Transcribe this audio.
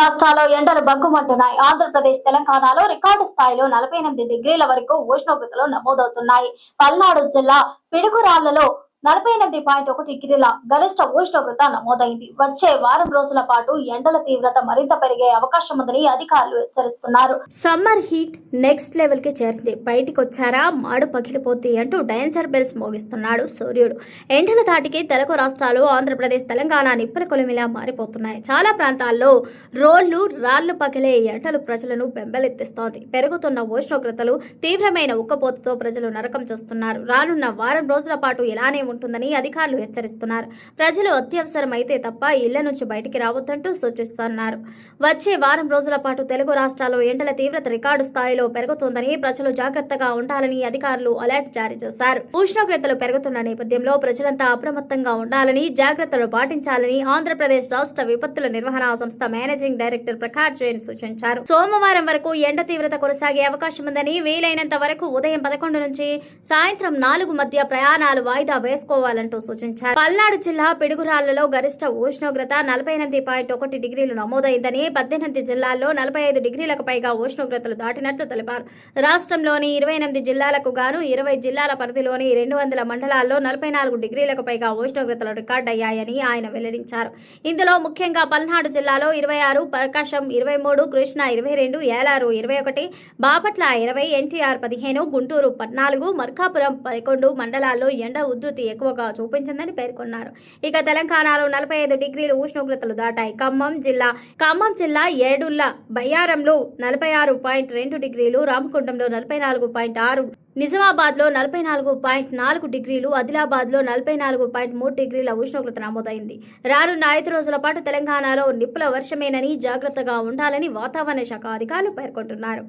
రాష్ట్రాల్లో ఎండలు బగ్గుమంటున్నాయి. ఆంధ్రప్రదేశ్, తెలంగాణలో రికార్డు స్థాయిలో 48 డిగ్రీల వరకు ఉష్ణోగ్రతలు నమోదవుతున్నాయి. పల్నాడు జిల్లా పిడుగురాళ్లలో 48.1 డిగ్రీల గరిష్ట ఉష్ణోగ్రత నమోదైంది. వచ్చే వారం రోజుల పాటు ఎండల తీవ్రత మరింత పెరిగే అవకాశం ఉందని అధికారులు హెచ్చరిస్తున్నారు. సమ్మర్ హీట్ నెక్స్ట్ లెవెల్ కి చేరింది. బయటికొచ్చారా మాడు పగిలిపోద్ది అంటూ డేంజర్ బెల్స్ మోగిస్తున్నాడు సూర్యుడు. ఎండల ధాటికి తెలుగు రాష్ట్రాలు, ఆంధ్రప్రదేశ్, తెలంగాణ నిప్పుల కొలిమిలా మారిపోతున్నాయి. చాలా ప్రాంతాల్లో రాళ్లు పగిలే ఎండలు ప్రజలను బెంబెలెత్తిస్తోంది. పెరుగుతున్న ఉష్ణోగ్రతలు, తీవ్రమైన ఉక్కపోతతో ప్రజలు నరకం చూస్తున్నారు. రానున్న వారం రోజుల పాటు ఇలానే ఉంటుందని అధికారులు హెచ్చరిస్తున్నారు. ప్రజలు అత్యవసరమైతే తప్ప ఇళ్ల నుంచి బయటికి రావద్దంటూ సూచిస్తున్నారు. వచ్చే వారం రోజుల పాటు తెలుగు రాష్ట్రాల్లో ఎండల తీవ్రత రికార్డు స్థాయిలో పెరుగుతోందని, ప్రజలు జాగ్రత్తగా ఉండాలని అధికారులు అలర్ట్ జారీ చేశారు. ఉష్ణోగ్రతలు పెరుగుతున్న నేపథ్యంలో ప్రజలంతా అప్రమత్తంగా ఉండాలని, జాగ్రత్తలు పాటించాలని ఆంధ్రప్రదేశ్ రాష్ట్ర విపత్తుల నిర్వహణ సంస్థ మేనేజింగ్ డైరెక్టర్ ప్రకాష్ జైన్ సూచించారు. సోమవారం వరకు ఎండ తీవ్రత కొనసాగే అవకాశం ఉందని, వీలైనంత వరకు ఉదయం 11 నుంచి సాయంత్రం 4 మధ్య ప్రయాణాలు వాయిదా వేసుకోవాలంటూ సూచించారు. పల్నాడు జిల్లా పిడుగురాళ్లలో గరిష్ట ఉష్ణోగ్రత 48.1 డిగ్రీలు నమోదైందని, 18 జిల్లాల్లో 45 డిగ్రీలకు పైగా ఉష్ణోగ్రతలు దాటినట్లు తెలిపారు. రాష్ట్రంలోని 28 జిల్లాలకు గాను 20 జిల్లాల పరిధిలోని 200 మండలాల్లో 44 డిగ్రీలకు పైగా ఉష్ణోగ్రతలు రికార్డయ్యాయని ఆయన వెల్లడించారు. ఇందులో ముఖ్యంగా పల్నాడు జిల్లాలో 26, ప్రకాశం 23, కృష్ణా 22, ఏలారు 21, బాపట్ల 20, ఎన్టీఆర్ 15, గుంటూరు 14, మార్కాపురం 11 మండలాల్లో ఎండ ఉధృతి ఎక్కువగా చూపించిందని పేర్కొన్నారు. ఇక తెలంగాణలో 45 డిగ్రీలు ఉష్ణోగ్రతలు దాటాయి. ఖమ్మం జిల్లా ఏడుళ్ల బయ్యారంలో 46.2 డిగ్రీలు, రామగుండంలో 44.6, నిజామాబాద్లో 44.4 డిగ్రీలు, ఆదిలాబాద్లో 44.3 డిగ్రీల ఉష్ణోగ్రత నమోదైంది. రానున్న 5 రోజుల పాటు తెలంగాణలో నిప్పుల వర్షమేనని, జాగ్రత్తగా ఉండాలని వాతావరణ శాఖ అధికారులు పేర్కొంటున్నారు.